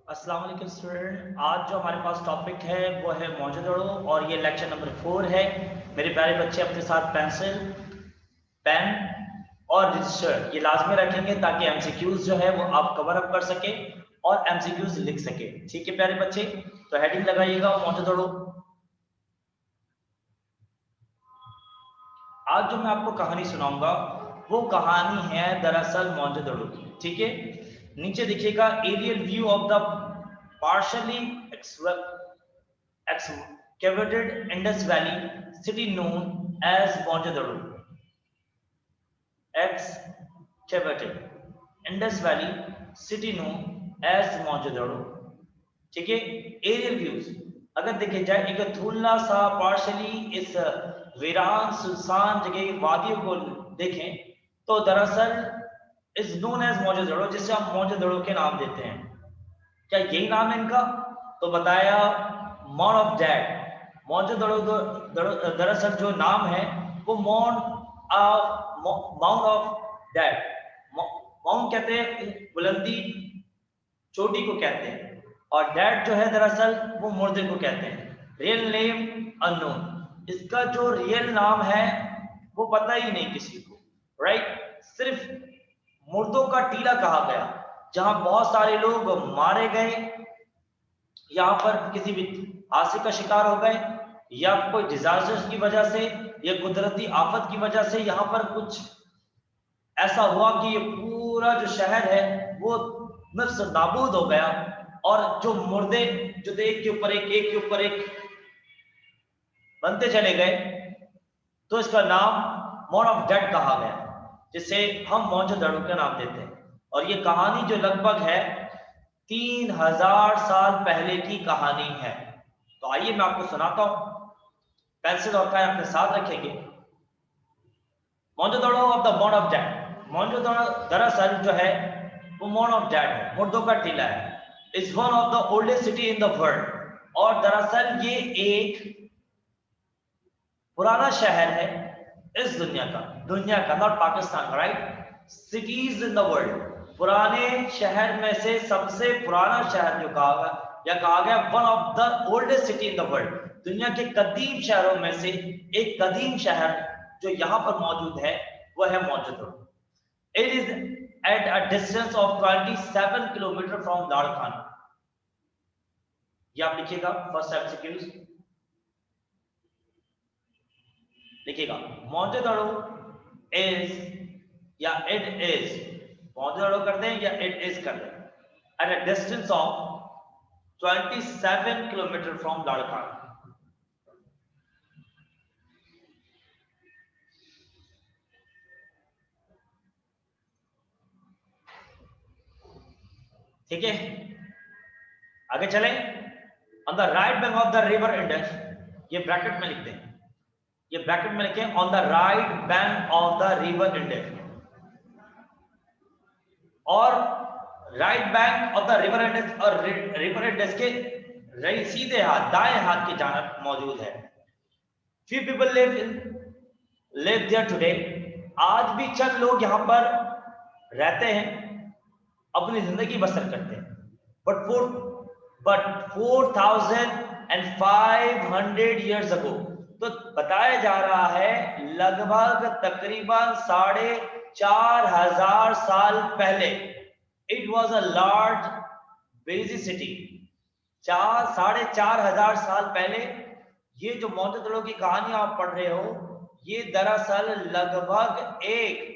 अस्सलाम वालेकुम स्टूडेंट। आज जो हमारे पास टॉपिक है वो है मौजूदड़ो और ये लेक्चर नंबर 4 है। मेरे प्यारे बच्चे अपने साथ पेंसिल, पेन और रजिस्टर ये लाजमी रखेंगे ताकि एमसीक्यूज जो है वो आप कवर अप कर सके और एमसीक्यूज लिख सके। ठीक है प्यारे बच्चे, तो हेडिंग लगाइएगा मौजूदड़ो। आज जो मैं आपको कहानी सुनाऊंगा वो कहानी है दरअसल मौजूदड़ो की। ठीक है, नीचे देखिएगा aerial view of the partially excavated Indus Valley city known as Mohenjo-daro. Excavated Indus Valley city known as Mohenjo-daro. ठीक है, एरियल व्यूज अगर देखे जाए एक धुंधला सा पार्शली इस वीरान सुनसान जगह वादियों को देखें तो दरअसल इज नोन एज मोहनजोदड़ो, जिसे हम मोहनजोदड़ो के नाम देते हैं। क्या यही नाम है इनका? तो बताया माउंट ऑफ डैड। मोहनजोदड़ो दरअसल जो नाम है वो माउंट ऑफ डैड, माउंट कहते हैं बुलंदी, चोटी को कहते हैं, और डैड जो है दरअसल वो मुर्दे को कहते हैं। रियल नेम अननोन, इसका जो रियल नाम है वो पता ही नहीं किसी को। राइट, सिर्फ मुर्दों का टीला कहा गया जहां बहुत सारे लोग मारे गए, यहाँ पर किसी भी हादसे का शिकार हो गए या कोई डिजास्टर की वजह से या कुदरती आफत की वजह से यहाँ पर कुछ ऐसा हुआ कि ये पूरा जो शहर है वो नफ्स नाबूद हो गया, और जो मुर्दे जो थे एक के ऊपर एक के ऊपर एक बनते चले गए, तो इसका नाम माउंट ऑफ डेड कहा गया, जिसे हम मोहनजोदड़ो का नाम देते हैं। और ये कहानी जो लगभग है 3000 साल पहले की कहानी है। तो आइए मैं आपको सुनाता हूं। पेंसिल और पेन अपने साथ रखेंगे। Mohenjodaro of the mount of dead. Mohenjodaro दरअसल जो है वो माउंट ऑफ डेड है, मुर्दों का टीला है। Is one of the oldest city in the world, और दरअसल ये एक पुराना शहर है इस दुनिया का not Pakistan, right. Cities in the world, पुराने शहर में से सबसे पुराना शहर जो कहा गया one of the oldest city in the world, दुनिया के कदीम शहरों में से एक कदीम शहर जो यहाँ पर मौजूद है वह है Mohenjodaro. It is at a distance of 27 kilometre from Larkana. ये आप लिखिएगा, फर्स्ट एमसीक्यूज लिखिएगा। मोहनजोदड़ो इज या इट इज, मोहनजोदड़ो कर दें या इट इज कर दें, at a distance of 27 kilometre from Larkana. ठीक है, आगे चलें। On the right bank of the river Indus, ये ब्रैकेट में लिखते हैं, ये ब्रैकेट में लिखें, on the right bank of the river Indus, और right bank of the river Indus, और रिवर इंडस के सीधे हाथ दाएं हाथ की जानब मौजूद है। Few people live there today, आज भी चंद लोग यहां पर रहते हैं, अपनी जिंदगी बसर करते हैं। बट 4500 ईयर्स अगो, तो बताया जा रहा है लगभग तकरीबन 4500 साल पहले, it was a large busy city. 4500 साल पहले ये जो मोहनजोदड़ो की कहानी आप पढ़ रहे हो, ये दरअसल लगभग एक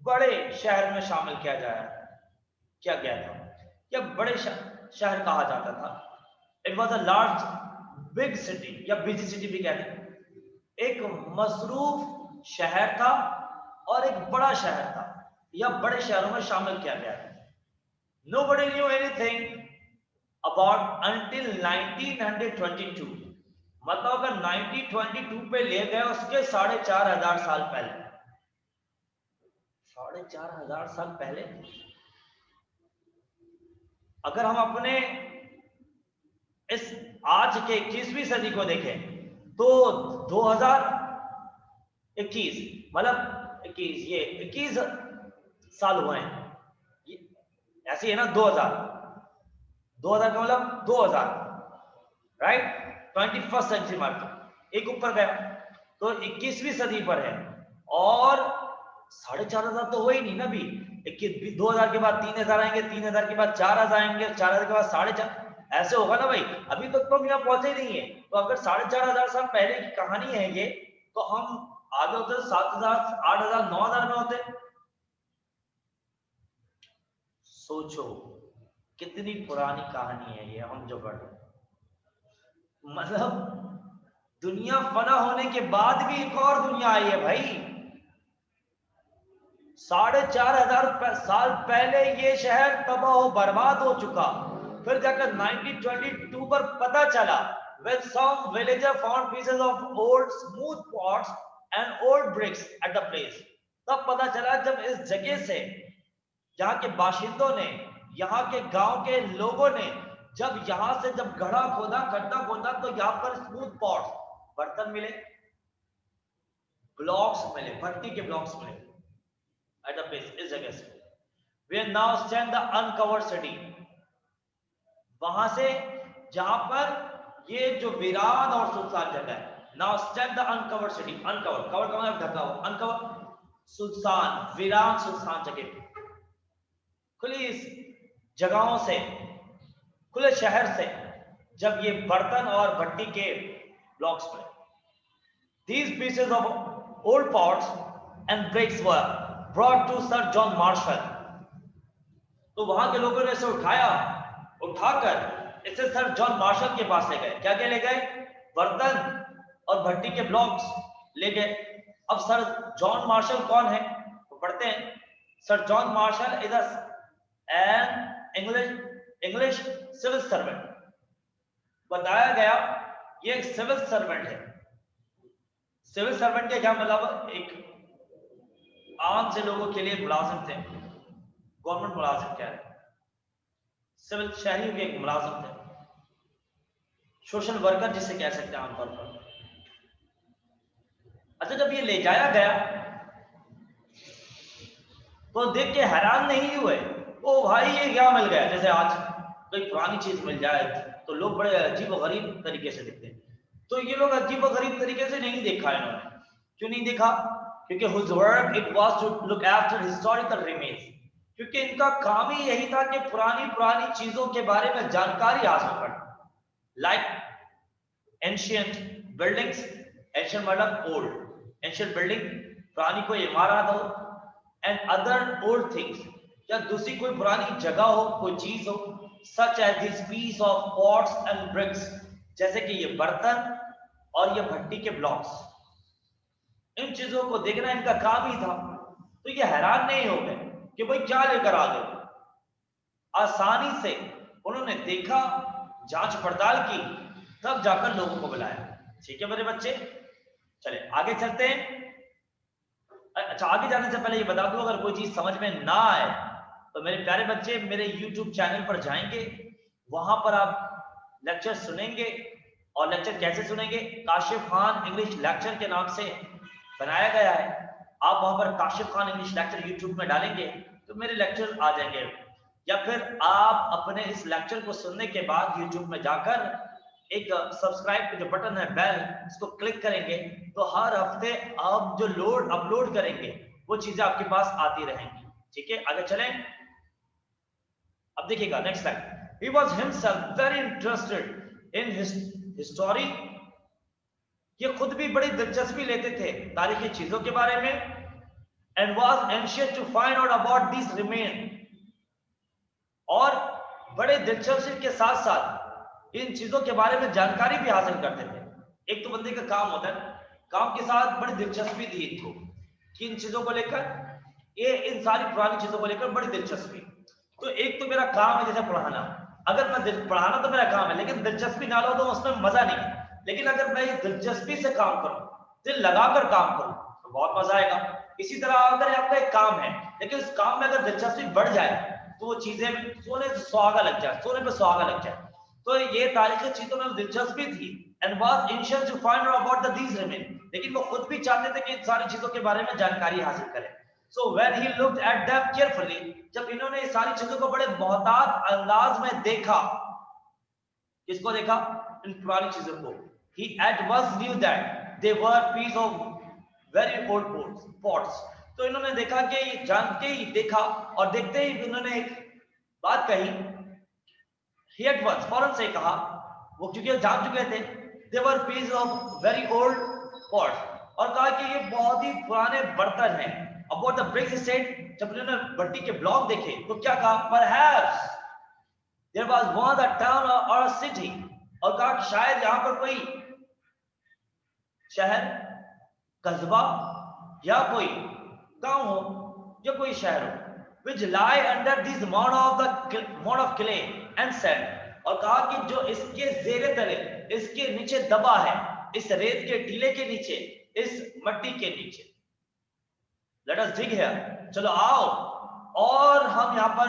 बड़े शहर में शामिल किया गया था, या बड़े शहर कहा जाता था। It was a large big city या बिजी सिटी भी कहते हैं, एक मसरूफ शहर था और एक बड़ा शहर था, या बड़े शहरों में शामिल किया गया था। Nobody knew anything about until 1922, मतलब अगर 1922 पे ले गए उसके 4500 साल पहले, 4500 साल पहले अगर हम अपने इस आज के 21वीं सदी को देखें तो 2021 मतलब 21, ये 21 साल हुए हैं, ऐसे ही है ना, 2000 2000 का मतलब 2000, राइट, 21st सेंचुरी मार्क एक ऊपर गया, तो 21वीं सदी पर है। और 4500 तो हो ही नहीं ना अभी, 2000 के बाद 3000 आएंगे, 3000 के बाद 4000 आएंगे, 4000 के बाद 4500, ऐसे होगा ना भाई, अभी तक तो हम यहाँ पहुंचे नहीं है। तो अगर 4500 साल पहले की कहानी है ये, तो हम आगे होते 7000, 8000, 9000 में होते। सोचो कितनी पुरानी कहानी है ये हम जो पढ़ रहे हैं। मतलब दुनिया फना होने के बाद भी एक और दुनिया आई है भाई। 4500 साल पहले ये शहर तबाह बर्बाद हो चुका। फिर जाकर 1922 पर पता चला, when some villager found pieces of old smooth pots and old bricks at the place, तब पता चला जब इस जगह से यहाँ के बाशिंदों ने, यहाँ के गांव के लोगों ने जब यहाँ से जब गड्ढा खोदा तो यहाँ पर स्मूथ पॉट्स, बर्तन मिले, ब्लॉक्स मिले, भट्टी के ब्लॉक्स मिले at the place, इस जगह से। We now stand the uncovered city, वहां से जहां पर ये जो वीरान और सुनसान जगह है। Now stand the uncovered city, uncovered, covered का मतलब ढका हुआ, uncovered सुनसान, वीरान सुनसान जगह, खुली जगहों से, खुले शहर से जब ये बर्तन और भट्टी के ब्लॉक्स में, these pieces of old pots and bricks were brought to Sir John Marshall, तो वहां के लोगों ने इसे उठाकर इसे सर जॉन मार्शल के पास ले गए। क्या क्या ले गए? बर्तन और भट्टी के ब्लॉक्स ले गए। अब सर जॉन मार्शल कौन है तो पढ़ते हैं। Sir John Marshall is an English civil servant. बताया गया ये एक सिविल सर्वेंट है। सिविल सर्वेंट के क्या मतलब? एक आम से लोगों के लिए मुलाजिम थे, गवर्नमेंट मुलाजिम कह रहे, सिविल शहरी के एक मुलाजिम थे, सोशल वर्कर जिसे कह सकते हैं आमतौर पर। अच्छा, जब ये ले जाया गया तो देख के हैरान नहीं हुए, ओ भाई ये क्या मिल गया। जैसे आज कोई पुरानी चीज मिल जाए तो लोग बड़े अजीब और गरीब तरीके से देखते हैं, तो ये लोग अजीब और गरीब तरीके से नहीं देखा इन्होंने। क्यों नहीं देखा? क्योंकि whose work it was to look after historical remains, क्योंकि इनका काम ही यही था कि पुरानी चीजों के बारे में जानकारी हासिल करना। लाइक एंशियंट बिल्डिंग्स, एंशियंट मतलब ओल्ड, एंशियंट बिल्डिंग पुरानी कोई इमारत हो, एंड अदर ओल्ड थिंग्स, या दूसरी कोई पुरानी जगह हो, कोई चीज हो, such as this piece of pots and bricks, जैसे कि ये बर्तन और ये भट्टी के ब्लॉक्स। इन चीजों को देखना इनका काम ही था। तो ये हैरान नहीं हो गए कि भाई क्या लेकर आ गए। आसानी से उन्होंने देखा, जांच पड़ताल की, तब जाकर लोगों को बुलाया। ठीक है मेरे बच्चे, चले आगे चलते हैं। अच्छा, आगे जाने से पहले ये बता दूं, अगर कोई चीज समझ में ना आए तो मेरे प्यारे बच्चे मेरे YouTube चैनल पर जाएंगे, वहां पर आप लेक्चर सुनेंगे। और लेक्चर कैसे सुनेंगे? काशिफ खान इंग्लिश लेक्चर के नाम से बनाया गया है। आप वहां पर Kashif Khan English lecture YouTube में डालेंगे तो मेरे लेक्चर आ जाएंगे। या फिर आप अपने इस लेक्चर को सुनने के बाद YouTube में जाकर एक सब्सक्राइब का जो बटन है बेल, इसको क्लिक करेंगे तो हर हफ्ते आप जो अपलोड करेंगे वो चीजें आपके पास आती रहेंगी। ठीक है, आगे चलें। अब देखिएगा next slide. He was himself very interested in history, ये खुद भी बड़ी दिलचस्पी लेते थे तारीखी चीजों के बारे में, and was anxious to find out about these remains, और बड़े दिलचस्पी के साथ साथ इन चीजों के बारे में जानकारी भी हासिल करते थे। एक तो बंदे का काम होता है, काम के साथ बड़ी दिलचस्पी थी इनको कि इन चीजों को लेकर, ये इन सारी पुरानी चीजों को लेकर बड़ी दिलचस्पी। तो एक तो मेरा काम है जैसे पढ़ाना, अगर मैं पढ़ाना तो मेरा काम है, लेकिन दिलचस्पी ना लो तो उसमें मजा नहीं है। लेकिन अगर मैं दिलचस्पी से काम करूं, दिल लगाकर काम करूं तो बहुत मजा आएगा। इसी तरह अगर आपका एक काम है लेकिन उस काम में अगर दिलचस्पी बढ़ जाए तो वो चीजें सोने पे सुहागा लग जाए। तो ये तारीखी चीजों में दिलचस्पी थी, and was anxious to find out about these remains, लेकिन वो खुद भी चाहते थे कि इन सारी चीजों के बारे में जानकारी हासिल करें। So when he looked at them carefully, जब इन्होंने इस सारी चीजों को बड़े मोहतात अंदाज में देखा, किसको देखा? इन पुरानी चीजों को। He at once knew that they were piece of very old pots. तो इन्होंने देखा कि ये जानते ही देखा और देखते ही उन्होंने एक बात कही। He at once फौरन से कहा, वो क्योंकि जान चुके थे, they were piece of very old pots, और कहा कि ये बहुत ही पुराने बर्तन हैं। About the bricks he said, जब उन्होंने भट्टी के ब्लॉक देखे तो क्या कहा? Perhaps there was once a town or a city, और कहा कि शायद यहाँ पर कोई शहर, कस्बा या कोई गांव हो या कोई शहर हो, which lie under this mound of clay and sand, और कहा कि जो इसके जेरे तले, इसके नीचे दबा है, इस रेत के टीले के नीचे, इस मट्टी के नीचे। Let us dig here, चलो आओ और हम यहाँ पर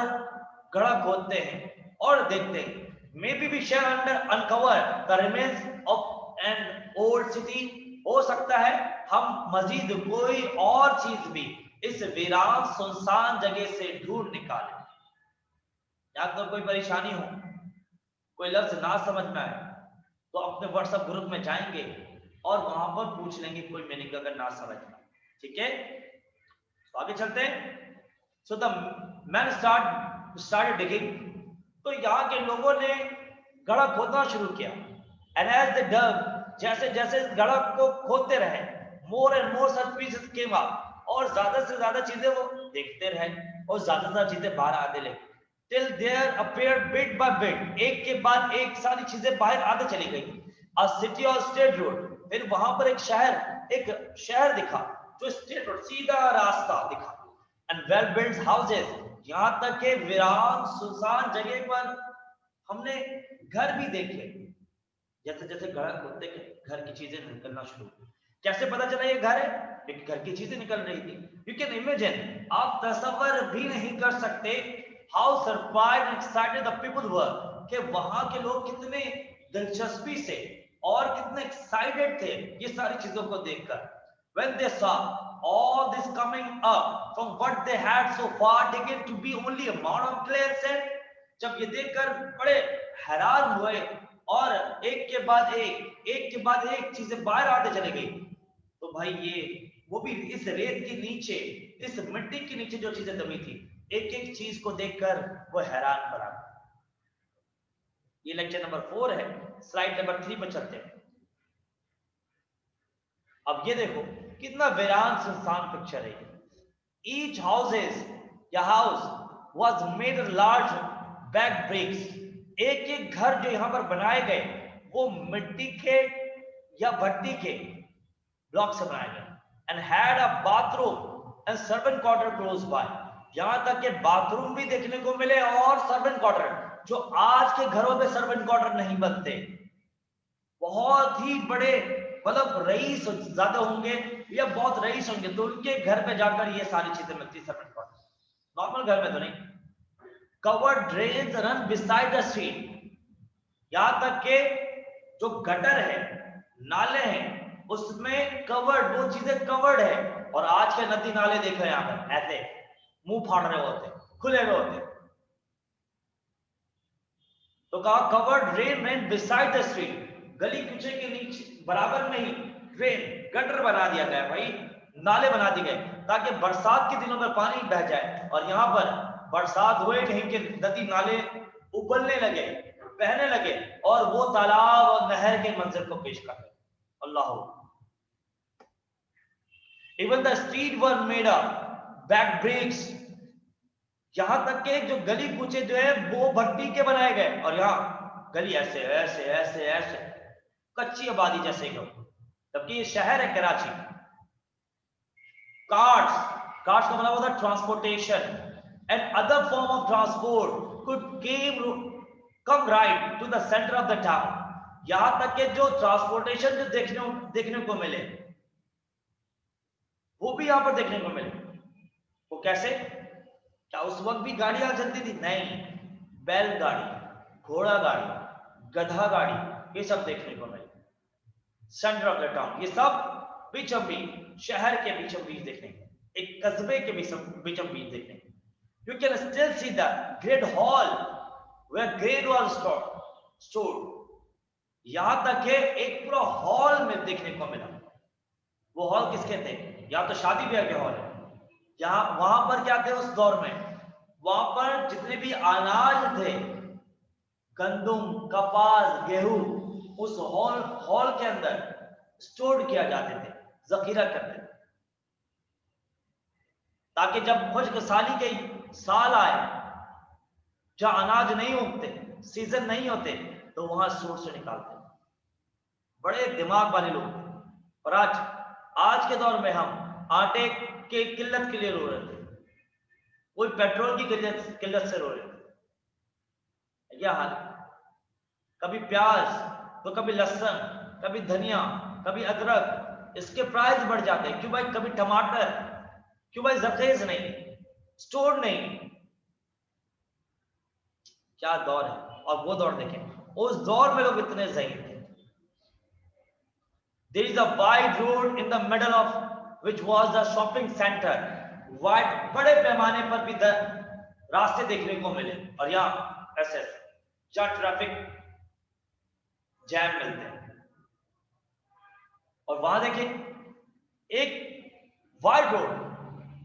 घड़ा खोदते हैं और देखते हैं। Maybe we shall uncover the remains of an old city, हो सकता है हम मजीद कोई और चीज भी इस वीरान सुनसान जगह से ढूंढ निकालें। या तो कोई परेशानी हो, कोई लफ्ज ना समझ में आए, तो अपने व्हाट्सएप ग्रुप में जाएंगे और वहां पर पूछ लेंगे कोई मीनिंग अगर ना समझ में। ठीक है, तो आगे चलते हैं। So the man started digging, तो यहाँ के लोगों ने घड़ा खोदना शुरू किया। एंड एज दे डग, जैसे जैसे इस घड़ा को खोदते रहे, more and more such pieces came up, और ज्यादा से ज्यादा चीजें वो देखते रहे और ज्यादा से ज्यादा चीजें बाहर आने लगी। Till there appeared bit by bit, एक के बाद एक सारी चीजें बाहर आते चली गई। अ सिटी और स्ट्रेट रोड, फिर वहां पर एक शहर दिखा, जो स्ट्रेट रोड, सीधा रास्ता दिखा। एंड वेल बिल्ट हाउसेस, यहाँ तक के वीरान सुनसान जगह पर हमने घर भी देखे। जैसे जैसे घड़ा खोदते गए, घर की चीजें निकलना शुरू हुई। कैसे पता चला ये घर है? क्योंकि घर की चीजें निकल रही थी। यू कैन इमेजिन, आप तसव्वुर भी नहीं कर सकते how surprised and excited the people were, कि वहां के लोग कितने दिलचस्पी से और कितने एक्साइटेड थे ये सारी चीजों को देखकर। When they saw all this coming up from what they had so far taken to be only a mound of clay and sand, जब ये देखकर बड़े हैरान हुए और एक के बाद एक चीजें बाहर आते चले गई, तो भाई ये वो भी इस रेत के नीचे, इस मिट्टी के नीचे जो चीजें दबी थी, एक एक चीज को देखकर वो हैरान पड़ा। ये लेक्चर नंबर 4 है। स्लाइड नंबर 3 पर चलते हैं। अब ये देखो कितना वीरान सुनसान पिक्चर है। Each house was made large bag bricks, एक एक घर जो यहाँ पर बनाए गए वो मिट्टी के या भट्टी के ब्लॉक से बनाए गए। And had a bathroom and servant quarter close by, यहाँ तक के बाथरूम भी देखने को मिले और सर्वेंट क्वार्टर, जो आज के घरों में सर्वेंट क्वार्टर नहीं बनते। बहुत ही बड़े मतलब रईस ज्यादा होंगे या बहुत रईस होंगे तो उनके घर पे जाकर ये सारी चीजें मिलती, सर्वेंट क्वार्टर, नॉर्मल घर में तो नहीं। Covered drains run beside the street, यहां तक के जो गटर है, नाले हैं, उसमें कवर्ड, वो चीजें कवर्ड है। और आज के नदी नाले देखो यहाँ पर ऐसे मुंह फाड़ रहे होते, खुले हुए होते। तो कहा covered drain run beside the street, गली कुचे के नीचे बराबर में ही ड्रेन, गटर बना दिया गया भाई, नाले बना दिए गए ताकि बरसात के दिनों में पानी बह जाए। और यहाँ पर बरसात हुए कहीं के नदी नाले उबलने लगे, बहने लगे और वो तालाब और नहर के मंजर को पेश कर रहे। अल्लाह। Even the street were made up back bricks, यहां तक के जो गली कूचे जो है वो भट्टी के बनाए गए। और यहाँ गली ऐसे ऐसे ऐसे ऐसे कच्ची आबादी जैसे हो, जबकि ये शहर है कराची। कार्ट्स का मतलब होता है transportation, and other form of transport could come right to the centre of the town, यहां तक के जो ट्रांसपोर्टेशन जो देखने को मिले वो भी यहां पर देखने को मिले। वो कैसे? क्या उस वक्त भी गाड़ियां चलती थी? नहीं, बैलगाड़ी, घोड़ा गाड़ी, गधा गाड़ी, ये सब देखने को मिले। सेंटर ऑफ द टाउन, ये सब बीचों बीच, शहर के बीचों बीच देखने को, एक कस्बे के बीचों बीच देखने को। You can still see the great hall where grain was stored. यहां तक कि एक पूरा हॉल में देखने को मिला। वो हॉल किसके थे? या तो शादी ब्याह के हॉल है। यहाँ वहां पर क्या थे उस दौर में? वहां पर जितने भी अनाज थे, गंदुम, कपास, गेहूं, उस हॉल के अंदर स्टोर किया जाते थे, जखीरा करते थे, ताकि जब खुश्क साली के साल आए, जहां अनाज नहीं उगते, सीजन नहीं होते, तो वहां स्टोर से निकालते। बड़े दिमाग वाले लोग थे। और आज के दौर में हम आटे के किल्लत के लिए रो रहे थे, कोई पेट्रोल की किल्लत से रो रहे थे। क्या हाल? कभी प्याज, तो कभी लहसुन, कभी धनिया, कभी अदरक, इसके प्राइस बढ़ जाते हैं। क्यों भाई? कभी टमाटर, क्यों भाई? जखेज नहीं, स्टोर नहीं। क्या दौर है! और वो दौर देखें, उस दौर में लोग इतने ज़हीन थे। There is a wide road in the middle of which was the shopping center. Wide, बड़े पैमाने पर भी रास्ते देखने को मिले, और यहाँ ऐसे जहाँ ट्रैफिक जैम मिलते हैं। और वहां देखिए एक वाइड रोड,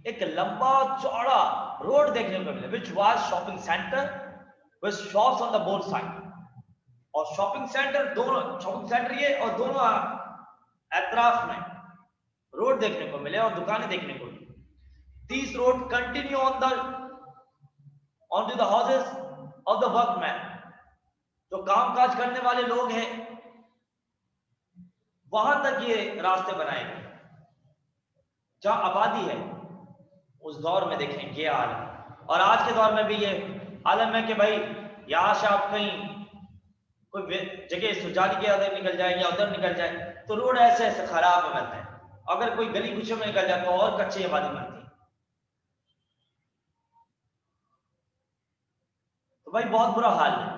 एक लंबा चौड़ा रोड देखने को मिले, which was shopping center with shops on the both side. और शॉपिंग सेंटर, दोनों शॉपिंग सेंटर ये, और दोनों अतराफ में रोड देखने को मिले और दुकानें देखने को मिली। These road continue onto the houses of the workmen. जो कामकाज करने वाले लोग हैं, वहां तक ये रास्ते बनाए गए। जहां आबादी है, उस दौर में देखें ये आलम। और आज के दौर में भी ये आलम है कि भाई यहां से आप कहीं कोई जगह सुजाली के अंदर निकल जाए या उधर निकल जाए, तो रोड ऐसे ऐसे खराब बनते हैं। अगर कोई गली कुचों में निकल जाए तो और कच्ची आबादी बनती है। तो भाई बहुत बुरा हाल है।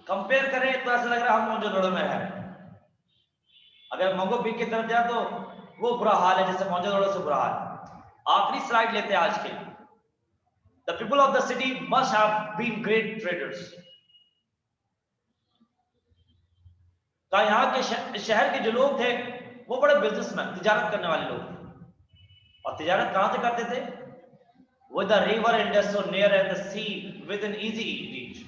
कंपेयर करें तो ऐसा लग रहा है हम मौजूदड़ों में है। अगर मंगो पीक की तरफ जाए तो वो बुरा हाल है जैसे मौजूदड़ों से बुरा हाल। आखिरी स्लाइड लेते हैं आज के। The people of the city must have been great traders. का यहाँ के शहर के जो लोग थे वो बड़े बिजनेसमैन, तिजारत करने वाले लोग थे। और तिजारत कहां से करते थे? With the river Indus so near and the sea within easy reach.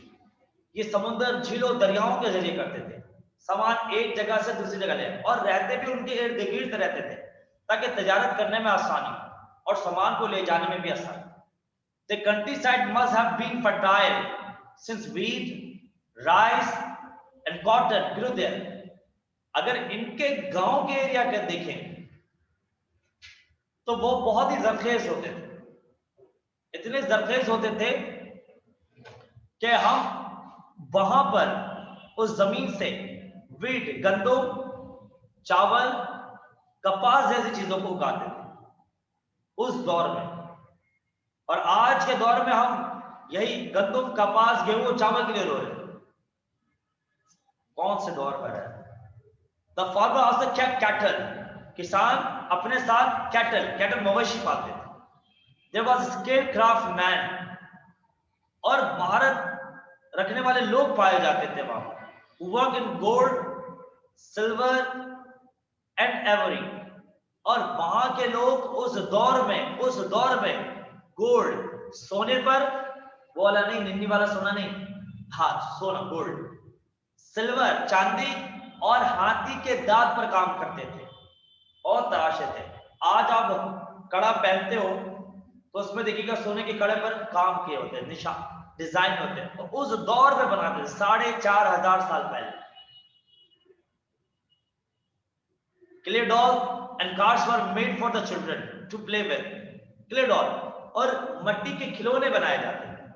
ये समुद्र, झीलों, दरियाओं के जरिए करते थे। सामान एक जगह से दूसरी जगह ले, और रहते भी उनके इर्द गिर्द रहते थे, ताकि तिजारत करने में आसानी और सामान को ले जाने में भी आसानी। The countryside must have been fertile since wheat, rice and cotton grew there. अगर इनके गांव के एरिया के देखें तो वो बहुत ही जरखेज होते थे, इतने जरखेज होते थे कि हम वहां पर उस जमीन से वीट, गंदम, चावल, कपास जैसी चीजों को उगाते थे उस दौर में। और आज के दौर में हम यही गंदम, कपास, गेहूं, चावल के लिए रो रहे हैं। कौन से दौर पर है? The farmer also kept cattle. किसान अपने साथ कैटल मवेशी पालते थे। There was a scarecraft man. और महारत रखने वाले लोग पाए जाते थे वहां पर, who work in gold, silver and ivory. और वहां के लोग उस दौर में गोल्ड, सोने पर, वो वाला नहीं, निन्नी वाला सोना नहीं, हाँ सोना, गोल्ड, सिल्वर, चांदी, और हाथी के दांत पर काम करते थे और तराशे थे। आज आप कड़ा पहनते हो तो उसमें देखिएगा सोने के कड़े पर काम किए होते हैं, निशान, डिजाइन होते हैं। तो उस दौर में बनाते थे 4,500 साल पहले। Clay doll and cards were made for the children to play with. Clay doll और मट्टी के खिलौने बनाए जाते हैं,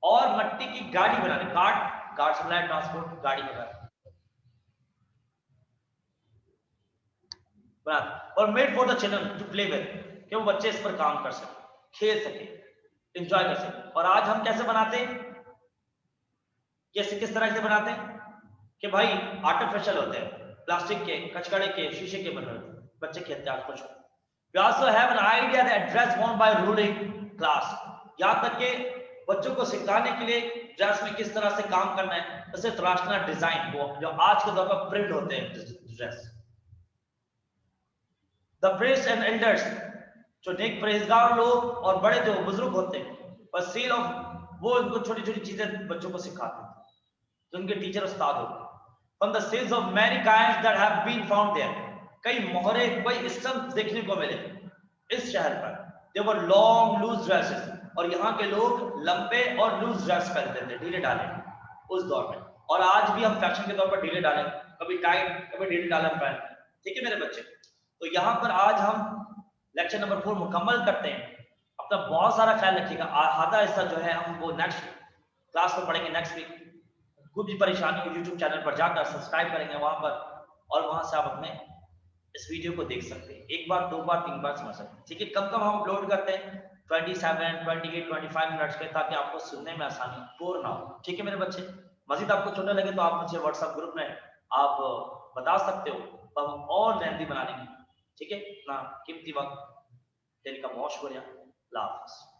और मट्टी की गाड़ी बनाने, कार्ड से बनाए, ट्रांसपोर्ट गाड़ी बनाते, और made for the children to play with, कि वो बच्चे इस पर काम कर सके, खेल सके, एंजॉय कर सके। और आज हम कैसे बनाते हैं? किस तरह से बनाते हैं कि भाई आर्टिफिशियल होते हैं, प्लास्टिक के, कचकड़े के, शीशे के बने होते हैं, बच्चे खेलते हैं, खुश होते हैं। We also have an idea that dress worn by ruling class. यहाँ तक कि बच्चों को सिखाने के लिए ड्रेस में किस तरह से काम करना है, जैसे तराशना डिजाइन, वो जो आज के दौर पर प्रिंट होते हैं dress. The press and elders, जो नेक परहेजगार लोग और बड़े जो बुजुर्ग होते हैं, और सेल ऑफ, वो उनको छोटी छोटी चीजें बच्चों को सिखाते हैं, जो उनके टीचर उस्ताद होते हैं। From the seals of many kinds that have been found there, कई मोहरे, कई स्टम्प देखने को मिले इस शहर पर। दे वर लॉन्ग लूज ड्रेसेस, और यहाँ के लोग लंबे और लूज ड्रेस पहनते थे, ढीले डाले उस दौर में। और आज भी हम फैशन के तौर पर ढीले डाले, कभी टाइट कभी ढीले डाले पहनते हैं, ठीक है मेरे बच्चे। तो यहाँ पर आज हम लेक्चर नंबर 4 मुकम्मल करते हैं। अपना बहुत सारा ख्याल रखिएगा। आधा हिस्सा जो है हम वो नेक्स्ट क्लास में पढ़ेंगे, नेक्स्ट वीक। कोई भी परेशानी हो यूट्यूब चैनल पर जाकर सब्सक्राइब करेंगे वहां पर, और वहां से आप अपने इस वीडियो को देख सकते हैं, एक बार, 2 बार, 3 बार समझ सकते हैं, ठीक है। कब कब हम अपलोड करते हैं? 27, 28, 25 मिनट्स के, ताकि आपको सुनने में आसानी, बोर ना हो, ठीक है मेरे बच्चे। मजीद आपको छोटा लगे तो आप मुझे व्हाट्सएप ग्रुप में आप बता सकते हो, तो हम और लेंथी बना लेंगे, ठीक है। ना कीमती वक्त देने का बहुत शुक्रिया। अल्लाह हाफ़िज़।